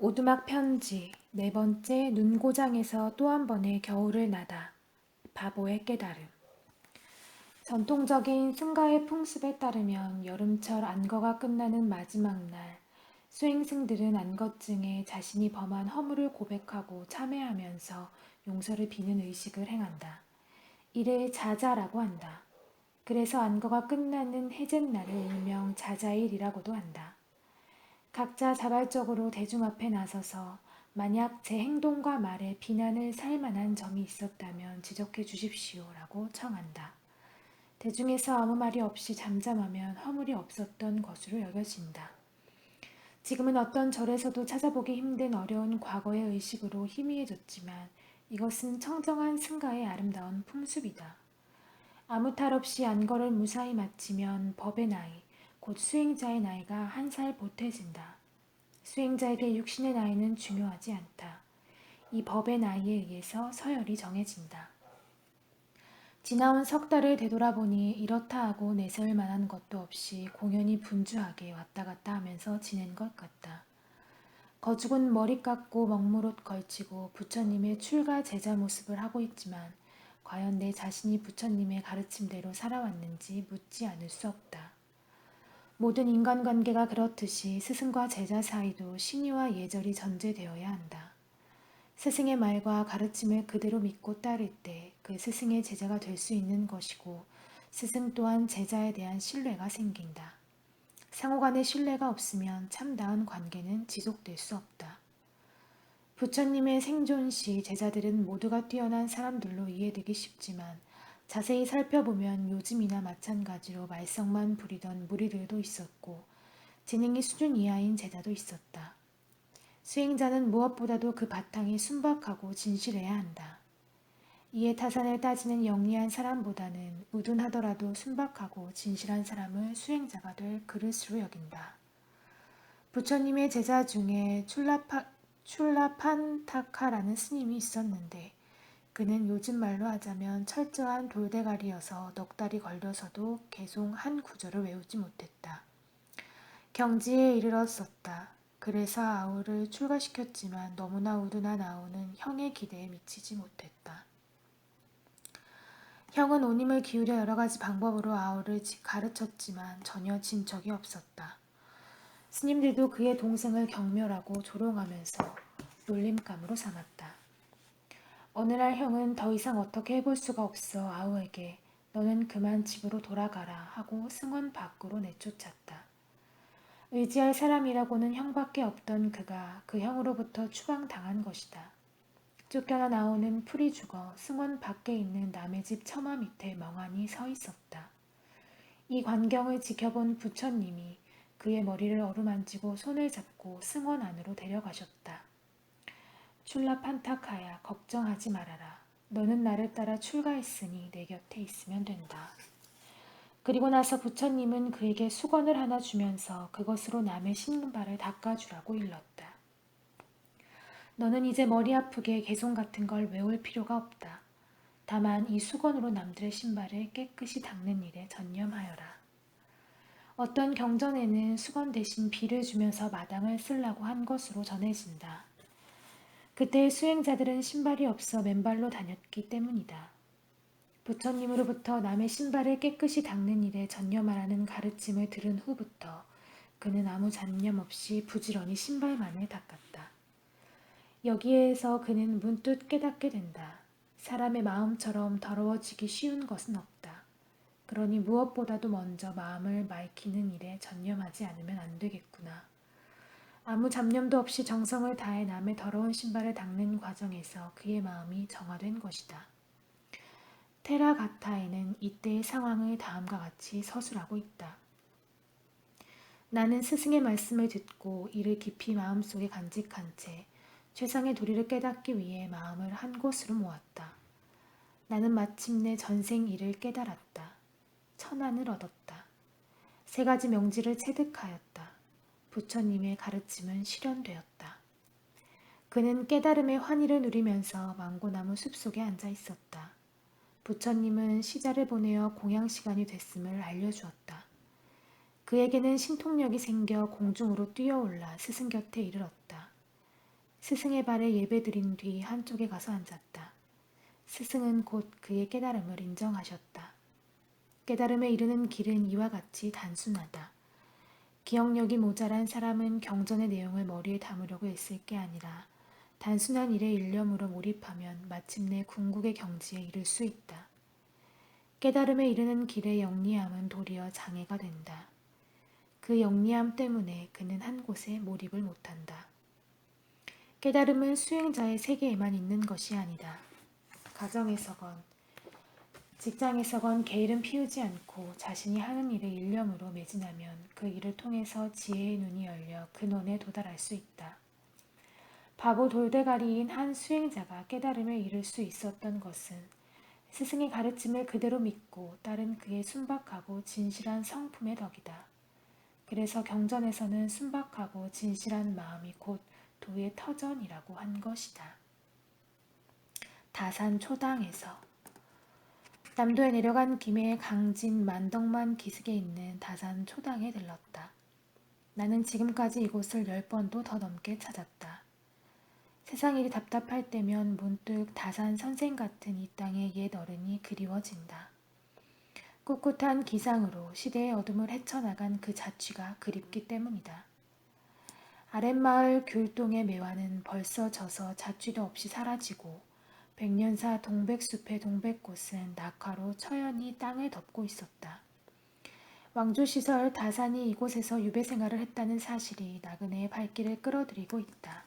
오두막 편지 네 번째 눈고장에서 또 한 번의 겨울을 나다. 바보의 깨달음. 전통적인 승가의 풍습에 따르면 여름철 안거가 끝나는 마지막 날 수행승들은 안거증에 자신이 범한 허물을 고백하고 참회하면서 용서를 비는 의식을 행한다. 이를 자자라고 한다. 그래서 안거가 끝나는 해jet날을 일명 자자일이라고도 한다. 각자 자발적으로 대중 앞에 나서서 만약 제 행동과 말에 비난을 살 만한 점이 있었다면 지적해 주십시오라고 청한다. 대중에서 아무 말이 없이 잠잠하면 허물이 없었던 것으로 여겨진다. 지금은 어떤 절에서도 찾아보기 힘든 어려운 과거의 의식으로 희미해졌지만 이것은 청정한 승가의 아름다운 풍습이다. 아무 탈 없이 안거를 무사히 마치면 법의 나이, 곧 수행자의 나이가 한 살 보태진다. 수행자에게 육신의 나이는 중요하지 않다. 이 법의 나이에 의해서 서열이 정해진다. 지나온 석 달을 되돌아보니 이렇다 하고 내세울 만한 것도 없이 공연히 분주하게 왔다 갔다 하면서 지낸 것 같다. 거죽은 머리 깎고 먹무릇 걸치고 부처님의 출가 제자 모습을 하고 있지만 과연 내 자신이 부처님의 가르침대로 살아왔는지 묻지 않을 수 없다. 모든 인간관계가 그렇듯이 스승과 제자 사이도 신의와 예절이 전제되어야 한다. 스승의 말과 가르침을 그대로 믿고 따를 때 그 스승의 제자가 될 수 있는 것이고 스승 또한 제자에 대한 신뢰가 생긴다. 상호간의 신뢰가 없으면 참다운 관계는 지속될 수 없다. 부처님의 생존 시 제자들은 모두가 뛰어난 사람들로 이해되기 쉽지만 자세히 살펴보면 요즘이나 마찬가지로 말썽만 부리던 무리들도 있었고 지능이 수준 이하인 제자도 있었다. 수행자는 무엇보다도 그 바탕이 순박하고 진실해야 한다. 이해 타산을 따지는 영리한 사람보다는 우둔하더라도 순박하고 진실한 사람을 수행자가 될 그릇으로 여긴다. 부처님의 제자 중에 출라판타카라는 스님이 있었는데 그는 요즘 말로 하자면 철저한 돌대가리여서 넉 달이 걸려서도 계속 한 구절을 외우지 못했다. 경지에 이르렀었다. 그래서 아우를 출가시켰지만 너무나 우둔한 아우는 형의 기대에 미치지 못했다. 형은 온 힘을 기울여 여러 가지 방법으로 아우를 가르쳤지만 전혀 진척이 없었다. 스님들도 그의 동생을 경멸하고 조롱하면서 놀림감으로 삼았다. 어느 날 형은 더 이상 어떻게 해볼 수가 없어 아우에게 너는 그만 집으로 돌아가라 하고 승원 밖으로 내쫓았다. 의지할 사람이라고는 형밖에 없던 그가 그 형으로부터 추방당한 것이다. 쫓겨난 아우는 풀이 죽어 승원 밖에 있는 남의 집 처마 밑에 멍하니 서 있었다. 이 광경을 지켜본 부처님이 그의 머리를 어루만지고 손을 잡고 승원 안으로 데려가셨다. 출라판타카야 걱정하지 말아라. 너는 나를 따라 출가했으니 내 곁에 있으면 된다. 그리고 나서 부처님은 그에게 수건을 하나 주면서 그것으로 남의 신발을 닦아주라고 일렀다. 너는 이제 머리 아프게 개송 같은 걸 외울 필요가 없다. 다만 이 수건으로 남들의 신발을 깨끗이 닦는 일에 전념하여라. 어떤 경전에는 수건 대신 비를 주면서 마당을 쓰려고 한 것으로 전해진다. 그때의 수행자들은 신발이 없어 맨발로 다녔기 때문이다. 부처님으로부터 남의 신발을 깨끗이 닦는 일에 전념하라는 가르침을 들은 후부터 그는 아무 잡념 없이 부지런히 신발만을 닦았다. 여기에서 그는 문득 깨닫게 된다. 사람의 마음처럼 더러워지기 쉬운 것은 없다. 그러니 무엇보다도 먼저 마음을 맑히는 일에 전념하지 않으면 안 되겠구나. 아무 잡념도 없이 정성을 다해 남의 더러운 신발을 닦는 과정에서 그의 마음이 정화된 것이다. 테라가타에는 이때의 상황을 다음과 같이 서술하고 있다. 나는 스승의 말씀을 듣고 이를 깊이 마음속에 간직한 채 최상의 도리를 깨닫기 위해 마음을 한 곳으로 모았다. 나는 마침내 전생 일을 깨달았다. 천안을 얻었다. 세 가지 명지를 체득하였다. 부처님의 가르침은 실현되었다. 그는 깨달음의 환희를 누리면서 망고나무 숲속에 앉아 있었다. 부처님은 시자를 보내어 공양 시간이 됐음을 알려주었다. 그에게는 신통력이 생겨 공중으로 뛰어올라 스승 곁에 이르렀다. 스승의 발에 예배드린 뒤 한쪽에 가서 앉았다. 스승은 곧 그의 깨달음을 인정하셨다. 깨달음에 이르는 길은 이와 같이 단순하다. 기억력이 모자란 사람은 경전의 내용을 머리에 담으려고 애쓸 게 아니라 단순한 일에 일념으로 몰입하면 마침내 궁극의 경지에 이를 수 있다. 깨달음에 이르는 길의 영리함은 도리어 장애가 된다. 그 영리함 때문에 그는 한 곳에 몰입을 못한다. 깨달음은 수행자의 세계에만 있는 것이 아니다. 가정에서건 직장에서건 게으름 피우지 않고 자신이 하는 일에 일념으로 매진하면 그 일을 통해서 지혜의 눈이 열려 근원에 도달할 수 있다. 바보 돌대가리인 한 수행자가 깨달음에 이를 수 있었던 것은 스승의 가르침을 그대로 믿고 따른 그의 순박하고 진실한 성품의 덕이다. 그래서 경전에서는 순박하고 진실한 마음이 곧 도의 터전이라고 한 것이다. 다산 초당에서 남도에 내려간 김에 강진 만덕만 기슭에 있는 다산 초당에 들렀다. 나는 지금까지 이곳을 10번도 더 넘게 찾았다. 세상 일이 답답할 때면 문득 다산 선생 같은 이 땅의 옛 어른이 그리워진다. 꿋꿋한 기상으로 시대의 어둠을 헤쳐나간 그 자취가 그립기 때문이다. 아랫마을 귤동의 매화는 벌써 져서 자취도 없이 사라지고 백년사 동백숲의 동백꽃은 낙화로 처연히 땅을 덮고 있었다. 왕조시설 다산이 이곳에서 유배 생활을 했다는 사실이 나그네의 발길을 끌어들이고 있다.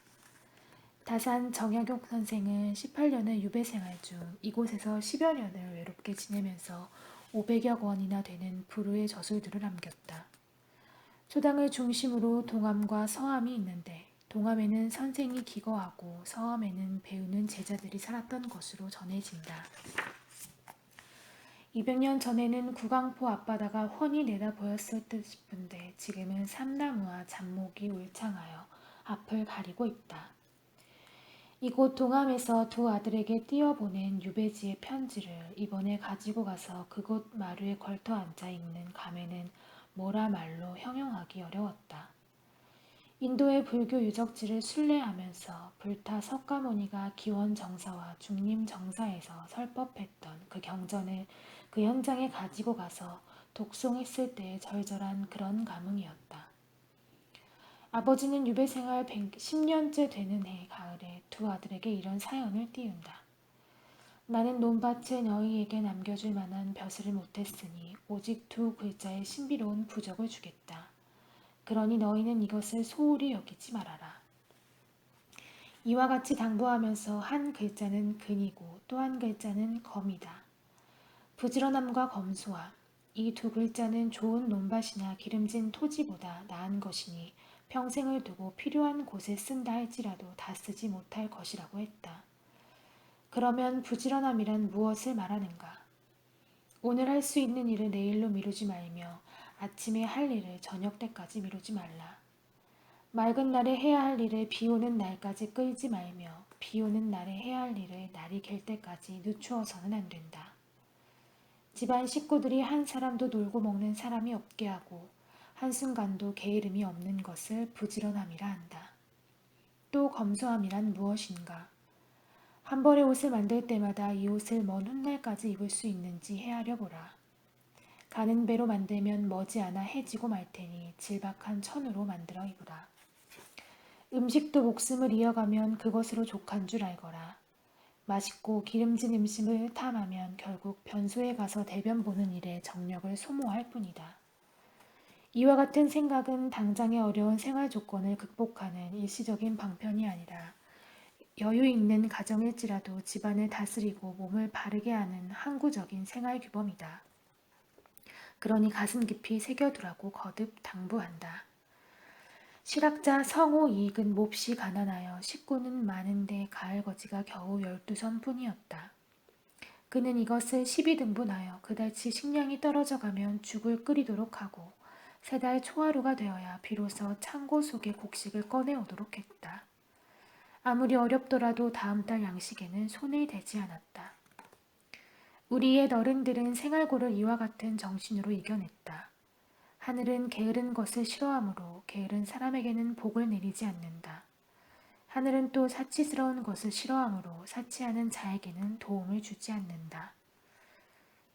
다산 정약용 선생은 18년의 유배 생활 중 이곳에서 10여 년을 외롭게 지내면서 500여 권이나 되는 부르의 저술들을 남겼다. 초당을 중심으로 동암과 서암이 있는데 동암에는 선생이 기거하고 서암에는 배우는 제자들이 살았던 것으로 전해진다. 200년 전에는 구강포 앞바다가 훤히 내다 보였을 듯 싶은데 지금은 삼나무와 잡목이 울창하여 앞을 가리고 있다. 이곳 동암에서 두 아들에게 띄어보낸 유배지의 편지를 이번에 가지고 가서 그곳 마루에 걸터 앉아 읽는 감에는 뭐라 말로 형용하기 어려웠다. 인도의 불교 유적지를 순례하면서 불타 석가모니가 기원정사와 중림정사에서 설법했던 그 경전을 그 현장에 가지고 가서 독송했을 때의 절절한 그런 감흥이었다. 아버지는 유배생활 10년째 되는 해 가을에 두 아들에게 이런 사연을 띄운다. 나는 논밭에 너희에게 남겨줄 만한 벼슬을 못했으니 오직 두 글자의 신비로운 부적을 주겠다. 그러니 너희는 이것을 소홀히 여기지 말아라. 이와 같이 당부하면서 한 글자는 근이고 또 한 글자는 검이다. 부지런함과 검소함, 이 두 글자는 좋은 논밭이나 기름진 토지보다 나은 것이니 평생을 두고 필요한 곳에 쓴다 할지라도 다 쓰지 못할 것이라고 했다. 그러면 부지런함이란 무엇을 말하는가? 오늘 할 수 있는 일을 내일로 미루지 말며 아침에 할 일을 저녁 때까지 미루지 말라. 맑은 날에 해야 할 일을 비 오는 날까지 끌지 말며 비 오는 날에 해야 할 일을 날이 갤 때까지 늦추어서는 안 된다. 집안 식구들이 한 사람도 놀고 먹는 사람이 없게 하고 한순간도 게으름이 없는 것을 부지런함이라 한다. 또 검소함이란 무엇인가? 한 벌의 옷을 만들 때마다 이 옷을 먼 훗날까지 입을 수 있는지 헤아려 보라. 가는 배로 만들면 머지않아 해지고 말 테니 질박한 천으로 만들어 입으라. 음식도 목숨을 이어가면 그것으로 족한 줄 알거라. 맛있고 기름진 음식을 탐하면 결국 변소에 가서 대변 보는 일에 정력을 소모할 뿐이다. 이와 같은 생각은 당장의 어려운 생활 조건을 극복하는 일시적인 방편이 아니라 여유 있는 가정일지라도 집안을 다스리고 몸을 바르게 하는 항구적인 생활 규범이다. 그러니 가슴 깊이 새겨두라고 거듭 당부한다. 실학자 성호 이익은 몹시 가난하여 식구는 많은데 가을거지가 겨우 12선뿐이었다. 그는 이것을 12등분하여 그달치 식량이 떨어져 가면 죽을 끓이도록 하고 3달 초하루가 되어야 비로소 창고 속의 곡식을 꺼내오도록 했다. 아무리 어렵더라도 다음 달 양식에는 손을 대지 않았다. 우리 옛 어른들은 생활고를 이와 같은 정신으로 이겨냈다. 하늘은 게으른 것을 싫어하므로 게으른 사람에게는 복을 내리지 않는다. 하늘은 또 사치스러운 것을 싫어하므로 사치하는 자에게는 도움을 주지 않는다.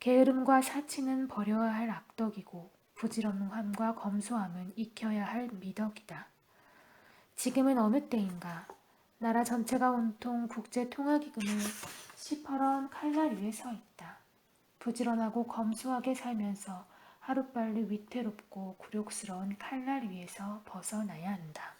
게으름과 사치는 버려야 할 악덕이고 부지런함과 검소함은 익혀야 할 미덕이다. 지금은 어느 때인가 나라 전체가 온통 국제통화기금을 시퍼런 칼날 위에 서 있다. 부지런하고 검소하게 살면서 하루빨리 위태롭고 굴욕스러운 칼날 위에서 벗어나야 한다.